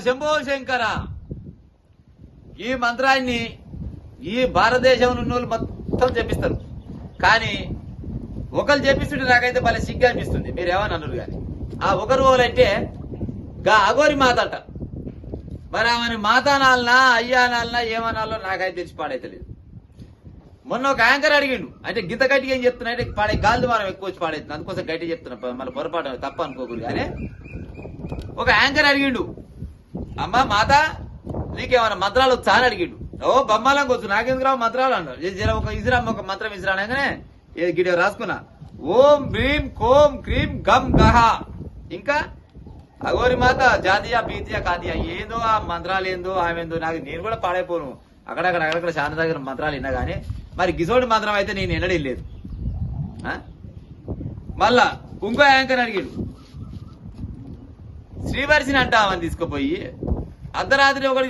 శంభో శంకర. ఈ మంత్రాన్ని ఈ భారతదేశంలో ఉన్న వాళ్ళు మొత్తం చెప్పిస్తారు. కానీ ఒకరు చెప్పిస్తుంటే నాకైతే భలే సిగ్గు అనిపిస్తుంది. మీరు ఏమని అన్నారు కానీ ఆ ఒకరు ఓలంటే గా అగోరి మాత అంట. మరి ఆమె మాత అనాలనా అయ్యా అనాలనా ఏమనాలో నాకైతే తెలిసి పాడైతలేదు. మొన్న ఒక యాంకర్ అడిగిండు, అంటే గింత గట్టిగా ఏం చెప్తున్నా అంటే పాడే గాలి ద్వారం ఎక్కువ వచ్చి పాడైతుంది, అందుకోసం గట్టిగా చెప్తున్నా, మళ్ళీ పొరపాటు తప్ప అనుకోకూడదు. కానీ ఒక యాంకర్ అడిగిండు, అమ్మ మాత నీకేమన్నా మంత్రాలు వచ్చా అని అడిగిండు. ఓ బొమ్మలంగా వచ్చు, నాకెందుకు రావు మంత్రాలు అన్నాడు. ఒక ఇజ్రామ్ ఒక మంత్రం ఇజ్రానగానే గిడియో రాసుకున్నా, ఓం భ్రీం కోం క్రీం గం గహ. ఇంకా అగోరి మాత జాతీయ బీతియా కాదియా ఏందో ఆ మంత్రాలు ఏందో ఆమెందో నాకు నేను కూడా పాడైపోను. అక్కడక్కడ చాలా దగ్గర మంత్రాలు విన్నా గానీ మరి గిసోడి మంత్రం అయితే నేను ఎన్నడూ లేదు. మళ్ళా ఇంకో యాంకర్ అడిగాడు, శ్రీవర్షిని అంట ఆమెను తీసుకుపోయి అర్ధరాత్రి ఒకటి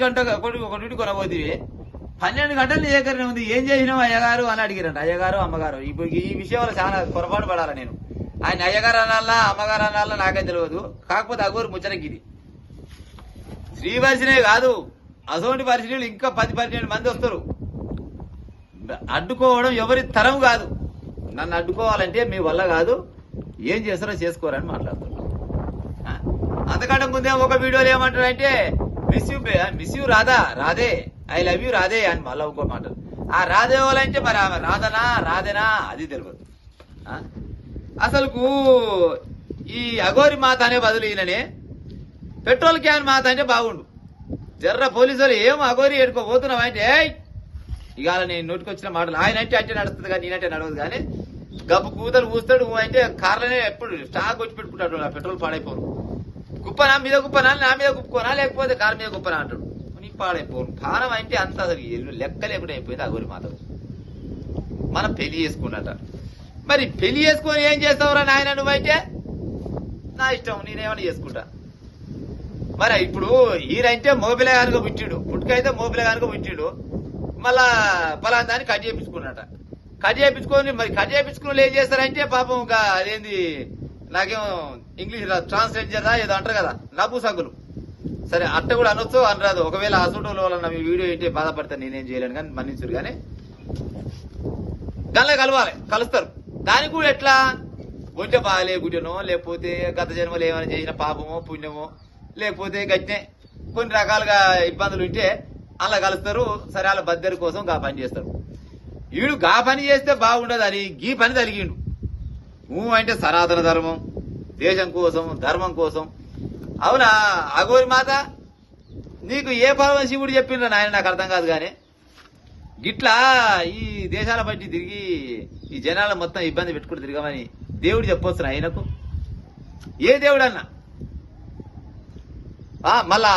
కొనబోతే 12 గంటలు నీ దగ్గరనే ఉంది, ఏం చేసినావు అయ్యగారు అని అడిగారంట. అయ్యగారు అమ్మగారు ఇప్పుడు ఈ విషయంలో చాలా పొరపాటు పడాలి నేను. ఆయన అయ్యగారు అనాలనా అమ్మగారు అనాలనా నాకే తెలియదు. కాకపోతే అగోరు ముచ్చటగిది శ్రీవర్షినే కాదు, అసోంటి పరిస్థితులు ఇంకా 10-12 మంది వస్తారు. అడ్డుకోవడం ఎవరి తరం కాదు. నన్ను అడ్డుకోవాలంటే మీ వల్ల కాదు, ఏం చేస్తారో చేసుకోరని మాట్లాడుతారు. అంతకంటే ముందే ఒక వీడియోలో ఏమంటారంటే miss you Radha Radhe, I love you Radhe అని మళ్ళీ ఇంకో మాట. ఆ రాధే వాళ్ళంటే మరి ఆమె రాధనా రాధేనా అది తెలియదు. అసలుకు ఈ అగోరి మాత అనే బదులు ఈయననే పెట్రోల్ క్యాన్ మాత అంటే బాగుండు. జర్ర పోలీసు వాళ్ళు ఏం అగోరి ఎడుకోబోతున్నావు అంటే ఇవాళ నేను నోటికొచ్చిన మాటలు ఆయన అంటే నడుస్తుంది కానీ నేనంటే నడవదు. కానీ గబ్బు కూతలు కూస్తాడు అంటే కార్లనే ఎప్పుడు స్టాక్ వచ్చి పెట్టుకుంటాడు. ఆ పెట్రోల్ పాడైపోను, కుప్పనా మీద కుప్పనా నా మీద కుప్పుకోనా లేకపోతే కారు మీద కుప్పనా అంటాడు. నీ పాడైపోను భారం అంటే అంత అసలు లెక్క లేకుండా అయిపోయింది అగోరి మాత. మనం పెళ్లి చేసుకున్నట, మరి పెళ్లి చేసుకొని ఏం చేస్తావురా నాయన నువ్వైతే నా ఇష్టం నేనేమన్నా చేసుకుంటా. మరి ఇప్పుడు ఈయనంటే మోపిలగానుక పుట్టిండు, పుట్టుకైతే మోపిలగానుక పుట్టిండు, మళ్ళా పలానా దాన్ని కట్ చేయించుకున్నట. కట్ చేయించుకొని మరి కట్ చేయించుకుని ఏం చేస్తారంటే పాపం ఇంకా అదేంది నాకేమో ఇంగ్లీష్ ట్రాన్స్లేట్ చేద్దా ఏదో అంటారు కదా నపుసకులు. సరే అట్ట కూడా అనొచ్చు అనరాదు. ఒకవేళ అసోటోల వల్ల మీ వీడియో ఏంటి బాధపడతా నేనేం చేయలేను కానీ మన్నించరు. కానీ గల్ల కలవాలి, కలుస్తారు. దానికి కూడా ఎట్లా ఒంటె బాగాలే గుడ్డనో లేకపోతే గత జన్మలు ఏమైనా చేసిన పాపమో పుణ్యమో లేకపోతే గట్టే కొన్ని రకాలుగా ఇబ్బందులు ఉంటే అలా కలుస్తారు. సరే వాళ్ళ బద్దరి కోసం గా పని చేస్తారు. వీడు గా పని చేస్తే బాగుండదని గీ పని తలిగిండు. అంటే సనాతన ధర్మం, దేశం కోసం, ధర్మం కోసం. అవునా అగోరి మాత నీకు ఏ పరమ శివుడు చెప్పిండ్రా నాయన నాకు అర్థం కాదు. కానీ గిట్లా ఈ దేశాల బట్టి తిరిగి ఈ జనాల మొత్తం ఇబ్బంది పెట్టుకుని తిరగమని దేవుడు చెప్పొచ్చు ఆయనకు. ఏ దేవుడు అన్నా మళ్ళా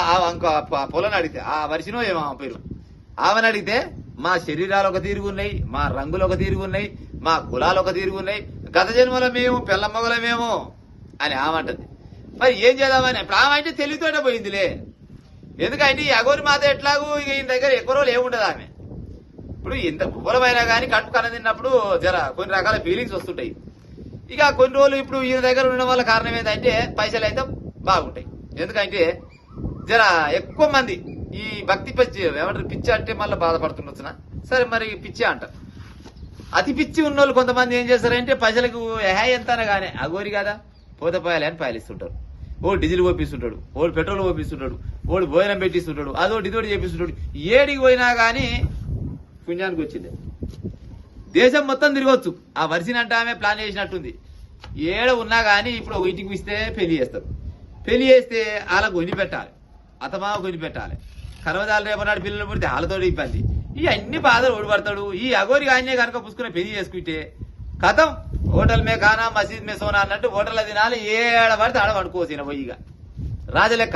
పొలను అడిగితే ఆ వర్షినో ఏమో పేరు ఆమెను అడిగితే మా శరీరాలు ఒక తీరుగున్నాయి, మా రంగులు ఒక తీరుగున్నాయి, మా కులాలు ఒక తీరుగున్నాయి, గత జన్మల మేము పిల్లమ్మగలమేమో అని ఆమంటది. మరి ఏం చేద్దామని ఇప్పుడు ఆమె అంటే తెలివితోటే పోయిందిలే. ఎందుకంటే ఈ అగోరి మాత ఎట్లాగూ ఇక ఈయన దగ్గర ఎక్కువ రోజులు ఏముండదు. ఆమె ఇప్పుడు ఇంత కులమైనా కానీ కట్టు కన్న తిన్నప్పుడు జర కొన్ని రకాల ఫీలింగ్స్ వస్తుంటాయి. ఇక కొన్ని రోజులు ఇప్పుడు ఈయన దగ్గర ఉండడం వల్ల కారణం ఏంటంటే పైసలు అయితే బాగుంటాయి. ఎందుకంటే జర ఎక్కువ మంది ఈ భక్తి పిచ్చి ఏమంటారు పిచ్చి అంటే మళ్ళీ బాధపడుతుండొచ్చునా. సరే మరి పిచ్చి అంటారు. అతి పిచ్చి ఉన్నోళ్ళు కొంతమంది ఏం చేస్తారంటే పైసలకు ఎంత అనగానే అగోరి కదా పోతే పోయాలి అని పాలిస్తుంటారు. ఓ డీజిల్ పోపిస్తుంటాడు, ఓడు పెట్రోల్ పోపిస్తుంటాడు, ఓడు భోజనం పెట్టిస్తుంటాడు, అదోటి ఇదోటి చేపిస్తుంటాడు. ఏడికి పోయినా కానీ పుణ్యానికి వచ్చింది. దేశం మొత్తం తిరగవచ్చు. ఆ వర్షినంటే ఆమె ప్లాన్ చేసినట్టుంది. ఏడ ఉన్నా కానీ ఇప్పుడు ఒక ఇంటికి ఇస్తే పెళ్లి చేస్తారు. పెళ్లి చేస్తే వాళ్ళకు కొని పెట్టాలి, అతమావ కొని పెట్టాలి. కర్మదాలు రేపనాడు పిల్లలు పుడితే వాళ్ళతో ఇబ్బంది. ఈ అన్ని బాధలు ఓడిపడతాడు. ఈ అగోరి ఆయనే కనుక పుసుకుని పెళ్లి చేసుకుంటే కథం హోటల్ మే ఖానా మసీద్ మే సోనా అన్నట్టు హోటల్లో తినాలి, ఏడ పడితే ఆడ పడుకోసిన పోయిగా రాజలెక్క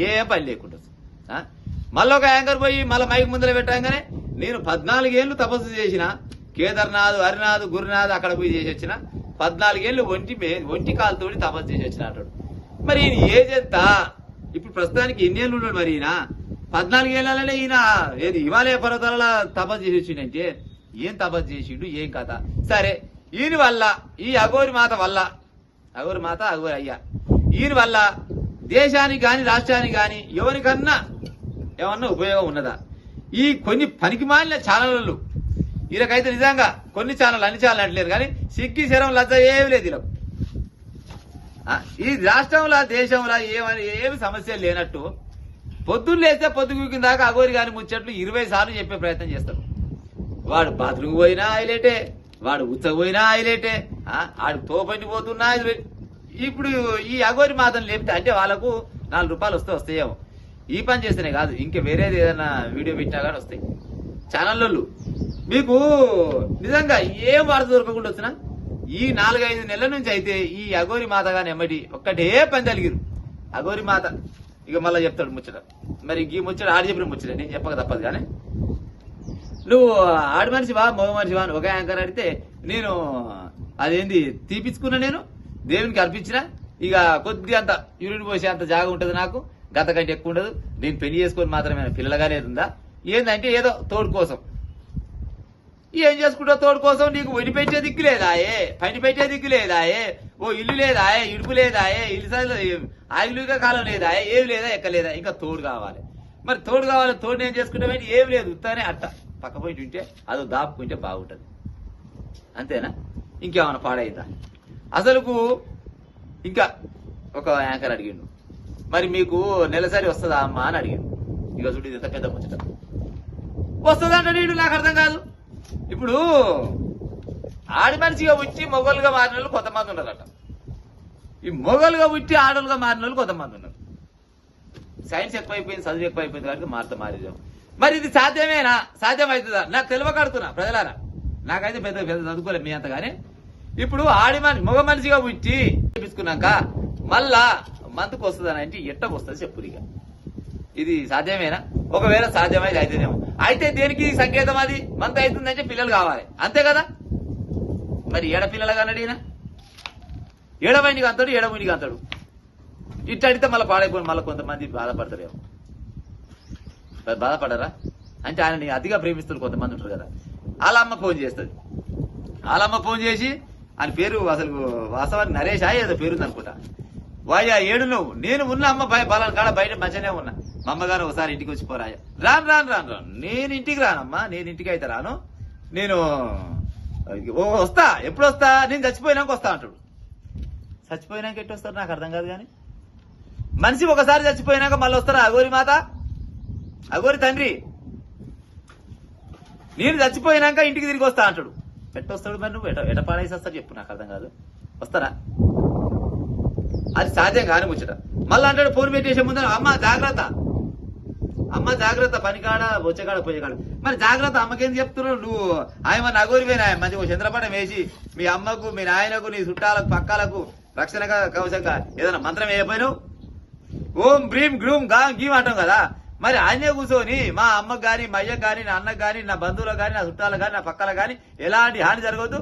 ఏం పని లేకుండా. మళ్ళీ ఒక యాంకర్ పోయి మళ్ళీ మైక్ ముందర పెట్టగానే నేను 14 ఏళ్ళు తపస్సు చేసిన, కేదార్నాథ్ హరినాథ్ గురునాథ్ అక్కడ పోయి చేసి వచ్చిన, 14 ఏళ్ళు ఒంటి కాలుతోటి తపస్సు చేసి వచ్చిన అంటాడు. మరి ఈయన ఏజ్ ఎంత ఇప్పుడు ప్రస్తుతానికి ఎన్ని ఏళ్ళు ఉన్నాడు? మరి ఈయన 14 ఏళ్ళనే ఈయన ఏది హిమాలయ పర్వతాల తపస్సు చేసి వచ్చిందంటే ఏం తపస్సు చేసిండు ఏం కథ. సరే ఈయన వల్ల ఈ అగోరి మాత వల్ల అగోరి మాత అగోరి అయ్యా ఈయన వల్ల దేశానికి కానీ రాష్ట్రానికి కానీ ఎవరికన్నా ఏమన్నా ఉపయోగం ఉన్నదా? ఈ కొన్ని పనికిమాలిన ఛానళ్ళు వీళ్ళకైతే నిజంగా కొన్ని ఛానల్ అన్ని ఛానల్ అంటలేరు కానీ సిక్కి శరం లజ్జ ఏమి లేదు వీళ్ళకు. ఈ రాష్ట్రంలో దేశంలో ఏమి సమస్యలు లేనట్టు పొద్దున్న లేస్తే పొద్దుగుకిన దాకా అగోరి గాని ముచ్చట్లు 20 సార్లు చెప్పే ప్రయత్నం చేస్తారు. వాడు బాత్రూమ్ పోయినా హైలైటే, వాడు ఉచ్చకపోయినా హైలైటే, ఆడు తోపండి పోతున్నా. ఇప్పుడు ఈ అగోరి మాత్రం లేపితే అంటే వాళ్ళకు 4 రూపాయలు వస్తాయేమో. ఈ పని చేస్తేనే కాదు, ఇంకా వేరేది ఏదైనా వీడియో పెట్టినా కానీ వస్తాయి ఛానళ్ళు. మీకు నిజంగా ఏం వార్త దొరకకుండా వచ్చినా ఈ 4-5 నెలల నుంచి అయితే ఈ అగోరి మాత గాని ఎమ్మటి ఒక్కటే పని తలిగిరు. అగోరి మాత ఇక మళ్ళీ చెప్తాడు ముచ్చట. మరి ఈ ముచ్చట ఆడి చెప్పిన ముచ్చట నేను చెప్పక తప్పదు. కానీ నువ్వు ఆడి మనిషివా మగ మనిషివా అని ఒక యాంకర్ అడిగితే నేను అదేంది తీపించుకున్నా, నేను దేవునికి అర్పించిన, ఇక కొద్ది అంత యూరిన్ పోసే అంత జాగా ఉంటుంది నాకు, గత కంటే ఎక్కువ ఉండదు, నేను పెళ్లి చేసుకొని మాత్రమే పిల్లలుగా లేదుందా ఏందంటే ఏదో తోడు కోసం. ఏం చేసుకుంటావు తోడు కోసం? నీకు వడి పెట్టే దిక్కు లేదాయే, పని పెట్టే దిక్కు లేదాయే, ఓ ఇల్లు లేదాయే, ఇడుపు లేదాయే, ఇల్లు ఆయిలుగా కాలం లేదాయే, ఏమి లేదా ఎక్కలేదా, ఇంకా తోడు కావాలి. మరి తోడు కావాలి, తోడు నేను చేసుకుంటామని ఏమి లేదు, ఉత్తానే అట్ట పక్క పోయి ఉంటే అదో దాపుకుంటే బాగుంటుంది. అంతేనా? ఇంకేమన్నా పాడైందా? అసలుకు ఇంకా ఒక యాంకర్ అడిగిండు, మరి మీకు నెలసరి వస్తుందా అమ్మా అని అడిగిండు. ఇక చూడు ఇంత పెద్ద ముచ్చట వస్తుందంటే నీడు నాకు అర్థం కాదు. ఇప్పుడు ఆడి మనిషిగా ఉచ్చి మొగలుగా మారిన వాళ్ళు కొంతమంది ఉన్నారట, ఈ మొగలుగా ఉచ్చి ఆడలుగా మారిన వాళ్ళు కొంతమంది ఉన్నారు. సైన్స్ ఎక్కువైపోయింది, చదువు ఎక్కువైపోయింది కాబట్టి మారిదాం. మరి ఇది సాధ్యమేనా? సాధ్యమవుతుందా? నాకు తెలియకడుతున్నా ప్రజలారా, నాకైతే పెద్ద పెద్ద చదువుకోలేదు మీ అంతగానే. ఇప్పుడు మగ మనిషిగా ఉచ్చి చూపించుకున్నాక మళ్ళా మంత్కు వస్తుందని అంటే ఎట్టకు వస్తుంది చెప్పురిగా. ఇది సాధ్యమేనా? ఒకవేళ సాధ్యమైతే అయితేనేమో. అయితే దేనికి సంకేతం? అది మంత్ అవుతుందంటే పిల్లలు కావాలి, అంతే కదా. మరి ఏడ పిల్లలుగా అడిగినా ఏడవైండికి అంతాడు, ఏడవైండికి అంతాడు. ఇట్ట అడిగితే మళ్ళీ పాడైపోయి మళ్ళీ కొంతమంది బాధపడతారేమో. బాధపడరా అంటే ఆయనని అతిగా ప్రేమిస్తారు కొంతమంది ఉంటారు కదా. వాళ్ళ అమ్మ ఫోన్ చేస్తుంది, వాళ్ళ అమ్మ ఫోన్ చేసి ఆయన పేరు అసలు వాస్తవానికి నరేష్ ఏదో పేరుంది అనుకుంటా. వాయా ఏడు నువ్వు, నేను ఉన్న అమ్మ పలానా కాడ బయట మంచిగానే ఉన్నా, మా అమ్మగారు ఒకసారి ఇంటికి వచ్చి పోరాయా. రాను నేను ఇంటికి రానమ్మా, నేను ఇంటికి అయితే రాను, నేను వస్తా. ఎప్పుడు వస్తా? నేను చచ్చిపోయినాక వస్తా అంటాడు. చచ్చిపోయినాక ఎట్టు వస్తారు నాకు అర్థం కాదు. కానీ మనిషి ఒకసారి చచ్చిపోయినాక మళ్ళీ వస్తారా? అగోరి మాత, అగోరి తండ్రి, నేను చచ్చిపోయినాక ఇంటికి తిరిగి వస్తా అంటాడు. ఎట్టొస్తాడు? మరి నువ్వు ఎట పాడేసి వస్తాడు చెప్పు, నాకు అర్థం కాదు. వస్తారా? అది సాధ్యం కాని ముచ్చట. మళ్ళీ అంటాడు ఫోన్ పెట్టేసే ముందు, అమ్మ జాగ్రత్త, అమ్మ జాగ్రత్త, పనికాడ వచ్చేకాడ పోయేకాడ. మరి జాగ్రత్త అమ్మకేం చెప్తున్నావు నువ్వు? ఆయన నగోరిపోయినా మంచిగా చంద్రపటం వేసి మీ అమ్మకు, మీ నాయనకు, నీ చుట్టాలకు, పక్కలకు రక్షణగా కవచంగా ఏదైనా మంత్రం వేయపోయినావు? ఓం బ్రీం గ్రూం గా గీం అంటాం కదా. మరి ఆయనే కూర్చొని మా అమ్మకు గాని, మా అయ్యకు గాని, నా అన్నకు గాని, నా బంధువులకు గాని, నా చుట్టాలకు గాని, నా పక్కల గాని ఎలాంటి హాని జరగదు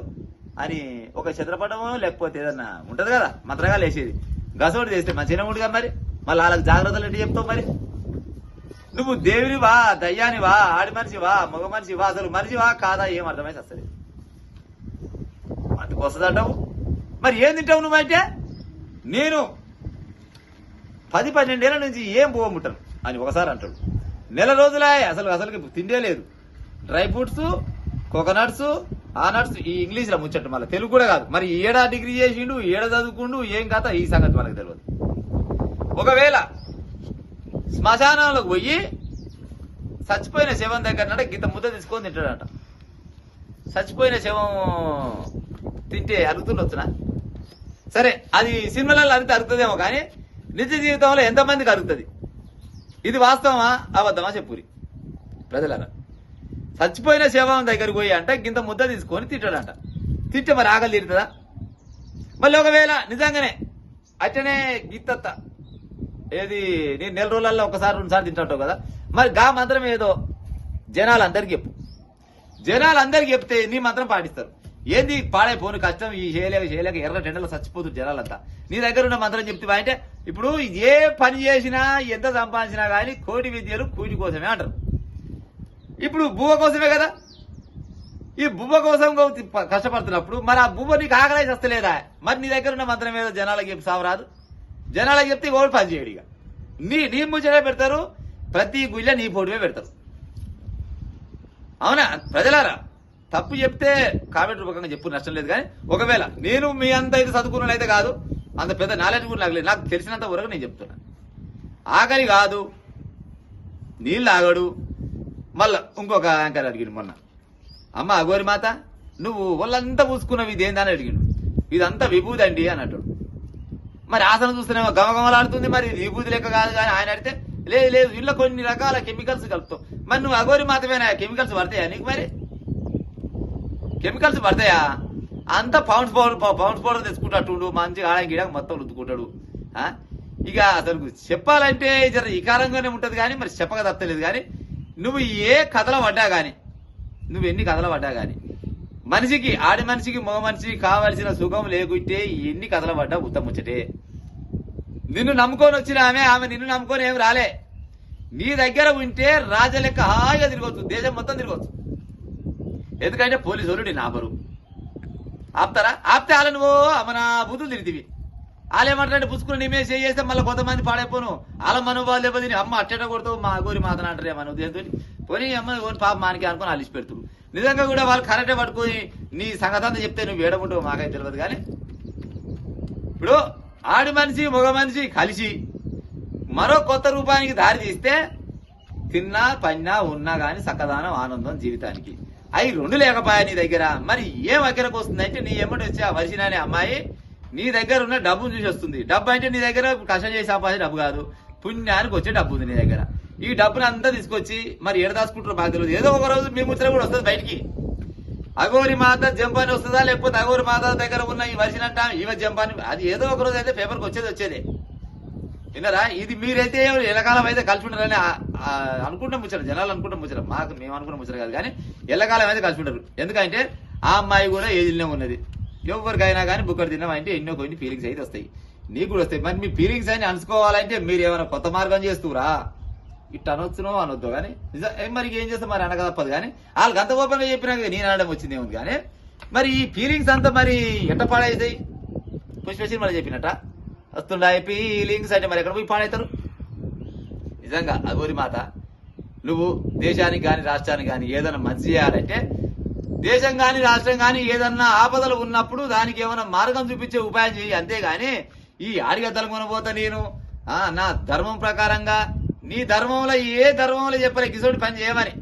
అని ఒక చంద్రపటమో లేకపోతే ఏదన్నా ఉంటది కదా మంత్రగా లేచేది, గసోటి చేస్తే మంచిగా ఉండుగా. మరి మళ్ళీ వాళ్ళకి జాగ్రత్తలు ఏంటి చెప్తావు? మరి నువ్వు దేవునివా, దయ్యానివా, ఆడి మనిషివా, మగ మనిషివా, అసలు మనిషివా కాదా ఏం అర్థమైతే వస్తుంది. అందుకు వస్తుంది అంటావు. మరి ఏం తింటావు నువ్వంటే? నేను 10-12 ఏళ్ల నుంచి ఏం పోముంటాను అని ఒకసారి అంటాడు. నెల రోజులే అసలుకి తిండే లేదు. డ్రై ఫ్రూట్స్, కోకోనట్స్, ఆ నట్స్, ఈ ఇంగ్లీష్లో ముచ్చట్టు, మళ్ళీ తెలుగు కూడా కాదు. మరి ఏడా డిగ్రీ చేసిండు, ఏడ చదువుకుండు, ఏం కథ ఈ సంగతి మనకు తెలియదు. ఒకవేళ శ్మశానంలోకి పోయి చచ్చిపోయిన శవం దగ్గర గింత ముద్ద తీసుకొని తింటాడట. చచ్చిపోయిన శవం తింటే అరుగుతుండొచ్చునా? సరే, అది సినిమాలలో అరుగుతుందేమో, కానీ నిజ జీవితంలో ఎంతమందికి అరుగుతుంది? ఇది వాస్తవమా అబద్ధమా చెప్పురి ప్రజలరా. చచ్చిపోయిన శవం దగ్గరికి పోయి అంట గింత ముద్ద తీసుకొని తింటాడంట. తింటే మరి ఆకలి తీరుతుందా? మళ్ళీ ఒకవేళ నిజంగానే అట్టనే గిత్తత్త ఏది నేను నెల రోజులలో ఒకసారి 2 సార్లు తింటావు కదా, మరి గా మంత్రం ఏదో జనాలందరికీ చెప్పు. జనాలందరికీ చెప్తే నీ మంత్రం పాటిస్తారు. ఏంది పాడైపోను కష్టం, ఈ చేయలేక ఎర్ర టెండలో చచ్చిపోతుంది జనాలంతా. నీ దగ్గర ఉన్న మంత్రం చెప్తావా అంటే, ఇప్పుడు ఏ పని చేసినా ఎంత సంపాదించినా కానీ కోటి విద్యలు కూటి కోసమే అంటారు. ఇప్పుడు బువ్వ కోసమే కదా. ఈ బువ్వ కోసం కష్టపడుతున్నప్పుడు మరి ఆ బువ్వ నీకు ఆకలి వస్తలేదా? మరి నీ దగ్గర ఉన్న మంత్రం ఏదో జనాలకు చెప్పి సావరాదు. జనాలకు చెప్తే ఓడి పని చేయడు. ఇక నీ ముచ్చట పెడతారు, ప్రతి గుళ్ళ నీ ఫోటోవే పెడతారు. అవునా ప్రజలారా? తప్పు చెప్తే కామెంట్ రూపకంగా చెప్పు, నష్టం లేదు. కానీ ఒకవేళ నేను మీ అంత అయితే చదువుకున్న అయితే కాదు, అంత పెద్ద నాలెడ్జ్ కూడా నాకు లేదు, నాకు తెలిసినంత వరకు నేను చెప్తున్నా. ఆకలి కాదు, నీళ్ళు ఆగడు. మళ్ళా ఇంకొక యాంకర్ అడిగిండు మొన్న, అమ్మ అగోరి మాత నువ్వు వాళ్ళంతా పూసుకున్నవి ఇదేందని అడిగిండు. ఇదంతా విభూది అండి అన్నట్టు. మరి ఆసనం చూస్తేనేమో గమగమలాడుతుంది, మరి విభూతి లెక్క కాదు. కానీ ఆయన అడిగితే లేదు లేదు, ఇంట్లో కొన్ని రకాల కెమికల్స్ కలుపుతావు. మరి నువ్వు అగోరి మాతమేనా, కెమికల్స్ పడతాయా నీకు? మరి కెమికల్స్ పడతాయా? అంతా పౌండ్స్ పౌడర్ తెచ్చుకుంటాడు, మంచిగా ఆడ గిడ మొత్తం రుద్దుకుంటాడు. ఇక అసలు చెప్పాలంటే జర ఇకారంగానే ఉంటది. కానీ మరి చెప్పక తప్పలేదు. కానీ నువ్వు ఏ కథలో పడ్డా కానీ, నువ్వు ఎన్ని కథలు పడ్డా కానీ, మనిషికి ఆడి మనిషికి మగ మనిషికి కావాల్సిన సుఖం లేకుంటే ఎన్ని కథలు పడ్డా ఉత్తముచ్చటే. నిన్ను నమ్ముకొని వచ్చిన ఆమె నిన్ను నమ్ముకొని ఏమి రాలే. నీ దగ్గర ఉంటే రాజ లెక్క హాయిగా తిరగవచ్చు, దేశం మొత్తం తిరగవచ్చు. ఎందుకంటే పోలీసు వాళ్ళు నేను ఆపరు. ఆపుతారా? ఆపితే వాళ్ళ నువ్వు మన బుద్ధులు తిరిగివి. వాళ్ళేమంటారంటే పుచ్చుకుని నీ మీద చేస్తే మళ్ళీ కొంతమంది పాడైపోను, వాళ్ళ మనోభావాలు లేకపోతే అమ్మ అట్టేట కొడతావు మా గోరి మాతనంటారే మన ఉదయంతో పోనీ అమ్మ ఓని పాప మానికి అనుకుని అలిసి పెడుతురు. నిజంగా కూడా వాళ్ళు కరెక్టే పట్టుకొని నీ సంగతంతా చెప్తే నువ్వు ఏడకుంటావు మాకైతే తెలియదు. కానీ ఇప్పుడు ఆడి మనిషి మగ మనిషి కలిసి మరో కొత్త రూపానికి దారి తీస్తే తిన్నా పన్నా ఉన్నా గాని చక్కదానం ఆనందం జీవితానికి. అవి రెండు లేకపోయా నీ దగ్గర. మరి ఏం అక్కరకు వస్తుందంటే నీ ఎమ్మటి వచ్చి ఆ వర్షిన అనే అమ్మాయి నీ దగ్గర ఉన్న డబ్బును చూసి వస్తుంది. డబ్బు అంటే నీ దగ్గర కష్టం చేసి సంపాదించే డబ్బు కాదు, పుణ్యానికి వచ్చే డబ్బు ఉంది నీ దగ్గర. ఈ డబ్బుని అంతా తీసుకొచ్చి మరి ఏడ దాచుకుంటారో బాగా తెలియదు. ఏదో ఒక రోజు మీ ముచ్చట కూడా వస్తుంది బయటికి. అగోరి మాత జంపాని వస్తుందా, లేకపోతే అగోరి మాత దగ్గర ఉన్న ఈ వర్షినంట ఇవ జంపాని, అది ఏదో ఒక రోజు అయితే పేపర్కి వచ్చేదే. విన్నారా? ఇది మీరైతే ఎల్లకాలం అయితే కలిసి ఉంటారని అనుకుంటాం ముచ్చట, జనాలు అనుకుంటాం ముచ్చట, మేము అనుకున్న ముచ్చట కాదు. కానీ ఎల్లకాలం అయితే కలిసి ఉంటారు. ఎందుకంటే ఆ అమ్మాయి కూడా ఏజ్లోనే ఉన్నది. ఎవరికైనా కానీ బుక్కడు తిన్నామంటే ఎన్నో కొన్ని ఫీలింగ్స్ అయితే వస్తాయి, నీకు కూడా వస్తాయి. మరి మీ ఫీలింగ్స్ అని అనుకోవాలంటే మీరు ఏమైనా కొత్త మార్గం చేస్తురా? ఇట్లా అనొచ్చునో అనొద్దు. కానీ మరి ఏం చేస్తాం, మరి అనక తప్పదు. కానీ వాళ్ళకి అంత ఓపెన్గా చెప్పినాక నేను అనడం వచ్చింది ఏముంది. కానీ మరి ఈ ఫీలింగ్స్ అంతా మరి ఎట్ట పాడైతాయి? పుష్పేసి మరి చెప్పినట్ట వస్తుండే ఫీలింగ్స్ అంటే మరి ఎక్కడ పోయి పాడవుతారు? నిజంగా అగోరి మాత, నువ్వు దేశానికి కానీ రాష్ట్రానికి కానీ ఏదైనా మంచి చేయాలంటే, దేశం కానీ రాష్ట్రం కానీ ఏదన్నా ఆపదలు ఉన్నప్పుడు దానికి ఏమైనా మార్గం చూపించే ఉపాయం చేయి. అంతేగాని ఈ ఆడిగద్దలు కొనబోతా నేను నా ధర్మం ప్రకారంగా, నీ ధర్మంలో ఏ ధర్మంలో చెప్పలే కిసోటి పని చేయమని,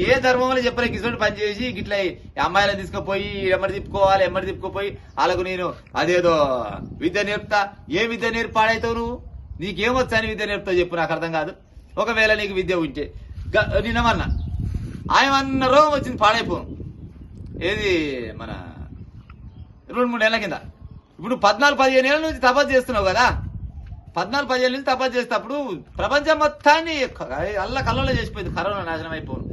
ఏ ధర్మంలో చెప్పలే కిసోటి పని చేసి ఇట్లా అమ్మాయిలను తీసుకుపోయి ఎమ్మడి తిప్పుకోపోయి వాళ్ళకు నేను అదేదో విద్య నేర్పుతా. ఏ విద్య నేర్పు పాడైతావు నువ్వు? నీకేమొచ్చని విద్య నేర్పుతావు చెప్పు, నాకు అర్థం కాదు. ఒకవేళ నీకు విద్య ఉంటే నిన్నమన్నా ఆయమన్న రోగం వచ్చింది పాడైపోను. ఏది మన 2-3 నెలల కింద. ఇప్పుడు 14-15 ఏళ్ళ నుంచి తపస్సు చేస్తున్నావు కదా. 14-15 ఏళ్ళ నుంచి తపస్సు చేసేటప్పుడు ప్రపంచం మొత్తాన్ని కళ్ళలో చేసిపోయింది, కరోనా నాశనం అయిపోను.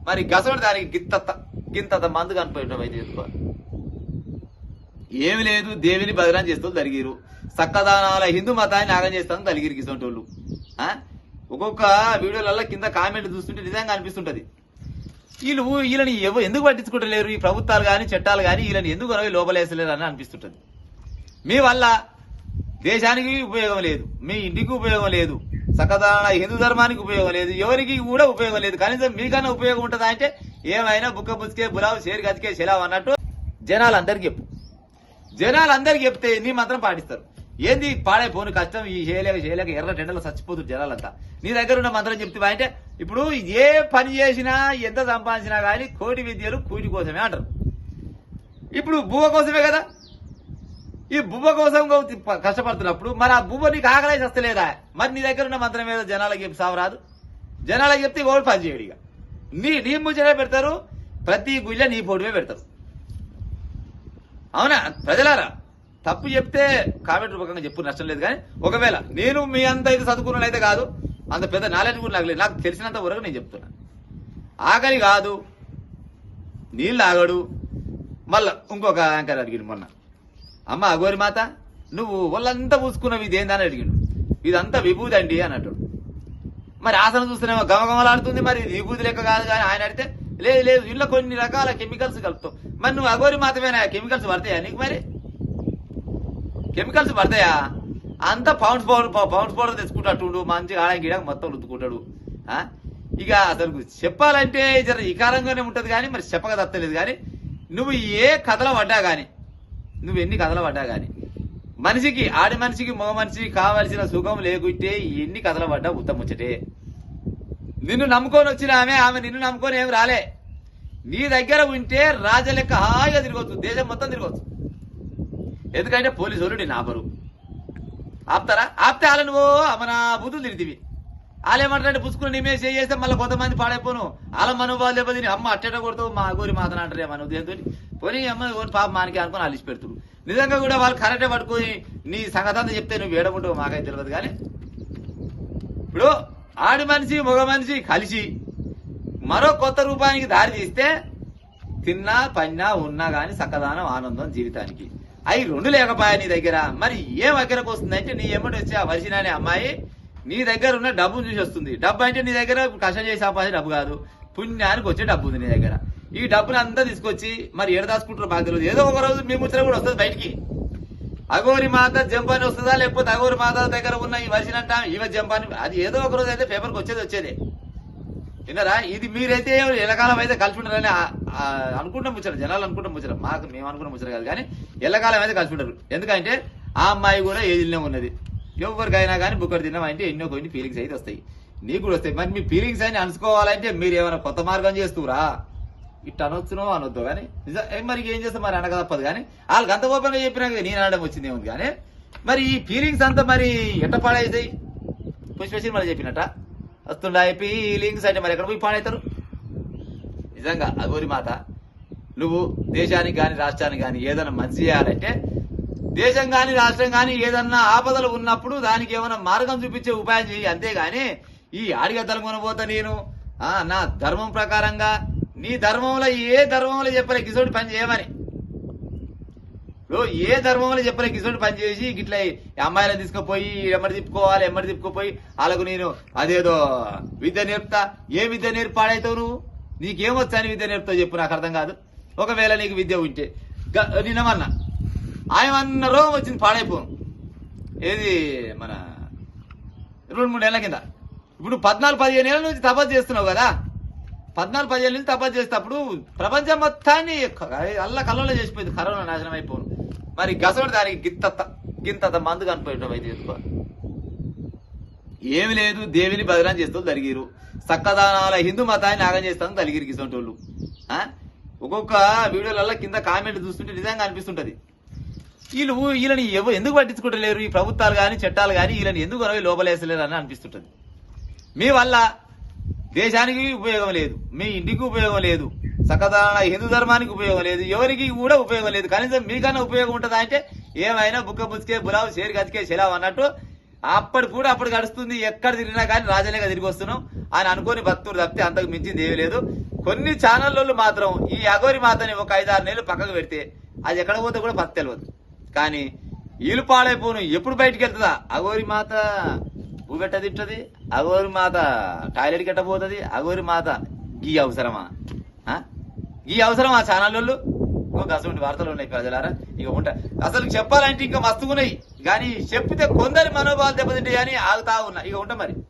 మరి గసోడు దానికి గింత మందు కనిపోయిన అయితే చేసుకోవాలి. ఏమి లేదు, దేవిని బదనాం చేస్తూ తలిగిరు, సక్కదానాల హిందూ మతాన్ని నాగం చేస్తాను తలిగిరికి ఇసోంటోళ్ళు. ఒక్కొక్క వీడియోలలో కింద కామెంట్ చూస్తుంటే నిజంగా అనిపిస్తుంటది, వీళ్ళని ఎందుకు పట్టించుకుంటలేరు ఈ ప్రభుత్వాలు కానీ చట్టాలు కానీ, వీళ్ళని ఎందుకు లోపలేసలేరు అని అనిపిస్తుంటది. మీ వల్ల దేశానికి ఉపయోగం లేదు, మీ ఇంటికి ఉపయోగం లేదు, సకదాన హిందూ ధర్మానికి ఉపయోగం లేదు, ఎవరికి కూడా ఉపయోగం లేదు. కనీసం మీకన్నా ఉపయోగం ఉంటుందా అంటే ఏమైనా బుక్క బుచ్చుకే బులావు షేర్ గతికే సెలవు అన్నట్టు జనాలందరికి చెప్తే నీ మాత్రం పాటిస్తారు. ఏంది పాడైపోను కష్టం, ఈ చేయలేక ఎర్ర టెండలో చచ్చిపోతున్నారు జనాలంతా. నీ దగ్గర ఉన్న మంత్రం చెప్తే అంటే ఇప్పుడు ఏ పని చేసినా ఎంత సంపాదించినా కానీ కోటి విద్యలు కూటి కోసమే అంటారు. ఇప్పుడు బువ్వ కోసమే కదా, ఈ బువ్వ కోసం కష్టపడుతున్నప్పుడు మరి ఆ బువ్వ నీకు ఆకలి వస్తలేదా? మరి నీ దగ్గర ఉన్న మంత్రం ఏదో జనాలకి చెప్పి సావరాదు. జనాలకి చెప్తే ఓడి పని చేయడు. ఇక నీ ముచ్చట పెడతారు, ప్రతి గుళ్ళ నీ ఫోటోవే పెడతారు. అవునా ప్రజలారా? తప్పు చెప్తే కామెంట్ రూపకంగా చెప్పు, నష్టం లేదు. కానీ ఒకవేళ నేను మీ అంత అయితే చదువుకున్న అయితే కాదు, అంత పెద్ద నాలెడ్జ్ కూడా నాకు లేదు, నాకు తెలిసినంత వరకు నేను చెప్తున్నా. ఆకలి కాదు, నీళ్ళు ఆగడు. మళ్ళా ఇంకొక యాంకర్ అడిగిండు మొన్న, అమ్మ అగోరి మాత నువ్వు వాళ్ళంతా పూసుకున్నవి ఇదేందని అడిగిండు. ఇదంతా విభూది అండి అన్నట్టు. మరి ఆసనం చూస్తేనేమో గమగమలాడుతుంది, మరి విభూది లెక్క కాదు. కానీ ఆయన అడిగితే లేదు ఇంట్లో కొన్ని రకాల కెమికల్స్ కలుపుతావు. మరి నువ్వు అగోరి మాతమేనా, కెమికల్స్ పడతాయా నీకు? మరి కెమికల్స్ పడతాయా? అంతా పౌండ్స్ పౌడర్ తెచ్చుకుంటాడు, మంచిగా ఆడకి మొత్తం రుద్దుకుంటాడు. ఇక అసలు చెప్పాలంటే జర ఇకారంగానే ఉంటది కానీ మరి చెప్పక తప్పలేదు. కానీ నువ్వు ఏ కథలో పడ్డా గాని, నువ్వు ఎన్ని కథలు పడ్డా గాని, మనిషికి ఆడి మనిషికి మగ మనిషికి కావాల్సిన సుఖం లేకుంటే ఎన్ని కథలు పడ్డా ఉత్తముచ్చటే. నిన్ను నమ్ముకొని వచ్చిన ఆమె నిన్ను నమ్ముకొని ఏమి రాలే. నీ దగ్గర ఉంటే రాజ లెక్క హాయిగా తిరగవచ్చు, దేశం మొత్తం తిరగవచ్చు. ఎందుకంటే పోలీసు వాళ్ళు నేను ఆపరు. ఆపుతారా? ఆపితే వాళ్ళ నువ్వు మన బుద్ధులు తిరిగివి. వాళ్ళేమంటారంటే పుచ్చుకుని నిమేష్ చేస్తే మళ్ళీ కొంతమంది పాడైపోను, వాళ్ళ మనోభావాలు లేకపోతే నీ అమ్మ అట్టేట కొడుతావు మా గోరి మాతను అంటారే మన ఉదయంతో పోనీ అమ్మ పాప మానికి అనుకుని అలిసి పెడుతురు. నిజంగా కూడా వాళ్ళు కరెక్టే పట్టుకొని నీ సంగతంతా చెప్తే నువ్వు ఏడకుంటావు మాకైతే తెలియదు. కానీ ఇప్పుడు ఆడి మనిషి మగ మనిషి కలిసి మరో కొత్త రూపానికి దారి తీస్తే తిన్నా పన్నా ఉన్నా గాని సక్కదానం ఆనందం జీవితానికి. అవి రెండు లేకపోయా నీ దగ్గర, మరి ఏం దగ్గరకు వస్తుందంటే నీ ఎమ్మటి వచ్చి ఆ వర్షిన అనే అమ్మాయి నీ దగ్గర ఉన్న డబ్బును చూసి వస్తుంది. డబ్బు అంటే నీ దగ్గర కష్టం చేసి సంపాదించే డబ్బు కాదు, పుణ్యానికి వచ్చే డబ్బు ఉంది నీ దగ్గర. ఈ డబ్బుని అంతా తీసుకొచ్చి మరి ఏడ దాచుకుంటారో బాగా తెలియదు. ఏదో ఒక రోజు మీ ముచ్చట కూడా వస్తుంది బయటికి. అగోరి మాత జంపాని వస్తుందా, లేకపోతే అగోరి మాత దగ్గర ఉన్న ఈ వర్షినంట ఇవ జంపాని, అది ఏదో ఒక రోజు అయితే పేపర్కి వచ్చేదే. విన్నారా? ఇది మీరైతే ఎల్లకాలం అయితే కలిసి ఉంటారని అనుకుంటాం ముచ్చరు, జనాలు అనుకుంటాం ముచ్చరు, మేము అనుకున్న ముచ్చరు కాదు. కానీ ఎల్లకాలం అయితే కలిసి ఉంటారు. ఎందుకంటే ఆ అమ్మాయి కూడా ఏజ్లోనే ఉన్నది. ఎవరికైనా కానీ బుక్కడు తిన్నామంటే ఎన్నో కొన్ని ఫీలింగ్స్ అయితే వస్తాయి, నీకు కూడా వస్తాయి. మరి మీ ఫీలింగ్స్ అని అనుకోవాలంటే మీరు ఏమైనా కొత్త మార్గం చేస్తురా? ఇట్లా అనొచ్చునో అనొద్దు కానీ మరి ఏం చేస్తాం, మరి అనక తప్పదు. కానీ వాళ్ళకి అంత ఓపెన్గా చెప్పినా నేను అనడం వచ్చింది ఏముంది. కానీ మరి ఈ ఫీలింగ్స్ అంతా మరి ఎట్ట పాడైతాయి? పుష్పేసి మరి చెప్పినట్ట వస్తుండే ఫీలింగ్స్ అంటే మరి ఎక్కడ పోయి పాడవుతారు? నిజంగా అగోరి మాత, నువ్వు దేశానికి కానీ రాష్ట్రానికి కానీ ఏదైనా మంచి చేయాలంటే, దేశం కానీ రాష్ట్రం కానీ ఏదన్నా ఆపదలు ఉన్నప్పుడు దానికి ఏమైనా మార్గం చూపించే ఉపాయం చేయి. అంతేగాని ఈ ఆడిగద్దలు కొనబోతా నేను నా ధర్మం ప్రకారంగా, నీ ధర్మంలో ఏ ధర్మంలో చెప్పలే కిసోటి పని చేయమని, ఏ ధర్మంలో చెప్పలే కిసోటి పని చేసి ఇట్లా అమ్మాయిలను తీసుకుపోయి ఎమ్మడి తిప్పుకోపోయి వాళ్ళకు నేను అదేదో విద్య నేర్పుతా. ఏ విద్య నేర్పి పాడైతావు నువ్వు? నీకేమొచ్చా అని విద్య నేర్పుతావు చెప్పు, నాకు అర్థం కాదు. ఒకవేళ నీకు విద్య ఉంటే నిన్నమన్నా ఆయమన్న రోగం వచ్చింది పాడైపోను. ఏది మన 2-3 నెలల కింద. ఇప్పుడు 14-15 ఏళ్ళ నుంచి తపస్సు చేస్తున్నావు కదా, 14-15 ఏళ్ళ నుంచి తపస్సు చేసేటప్పుడు ప్రపంచం మొత్తాన్ని అల్ల కళ్ళలో చేసిపోయింది, కరోనా నాశనం అయిపోను. మరి గసడు దానికి గింత మందు కనిపోయటం అయితే ఎందుకో ఏమి లేదు. దేవిని బదనాం చేస్తూ తలిగిరు, సక్కదానాల హిందూ మతాన్ని నాగం చేస్తాను తలిగిరు గిసోటోళ్ళు. ఒక్కొక్క వీడియోలలో కింద కామెంట్ చూస్తుంటే నిజంగా అనిపిస్తుంటది, వీళ్ళని ఎందుకు పట్టించుకుంటలేరు ఈ ప్రభుత్వాలు కానీ చట్టాలు కానీ, వీళ్ళని ఎందుకు లోపలేసలేరు అని అనిపిస్తుంటది. మీ వల్ల దేశానికి ఉపయోగం లేదు, మీ ఇంటికి ఉపయోగం లేదు, సకదాన హిందూ ధర్మానికి ఉపయోగం లేదు, ఎవరికి కూడా ఉపయోగం లేదు. కనీసం మీకన్నా ఉపయోగం ఉంటుందా అంటే ఏమైనా బుక్క బుచ్చుకే బులావు షేర్ గతికే సెలవు అన్నట్టు అప్పుడు గడుస్తుంది. ఎక్కడ తిరిగినా కానీ రాజలేగా తిరిగి వస్తున్నాం అని అనుకోని భక్తుడు తప్పితే అంతకు మించింది ఏమీ లేదు. కొన్ని ఛానళ్ళు మాత్రం ఈ అగోరి మాతని ఒక 5-6 నెలలు పక్కకు పెడితే అది ఎక్కడ పోతే కూడా పత్తి తెలియదు. కానీ వీళ్ళు పాడైపోను. ఎప్పుడు బయటికి వెళ్తుందా అగోరి మాత? భూబెట్ట తింటది అగోరి మాత, టాయిలెట్కి ఎట్ట పోతుంది అగోరి మాత. గీ అవసరమా? ఈ అవసరం ఆ ఛానళ్ళు అసలు వార్తలు ఉన్నాయి ప్రజలారా. ఇక ఉంటా అసలు చెప్పాలంటే ఇంకా మస్తుగున్నాయి, కానీ చెప్తే కొందరి మనోభావాలు దెబ్బతింటాయి అని ఆగుతా ఉన్నా. ఇక ఉంటా మరి.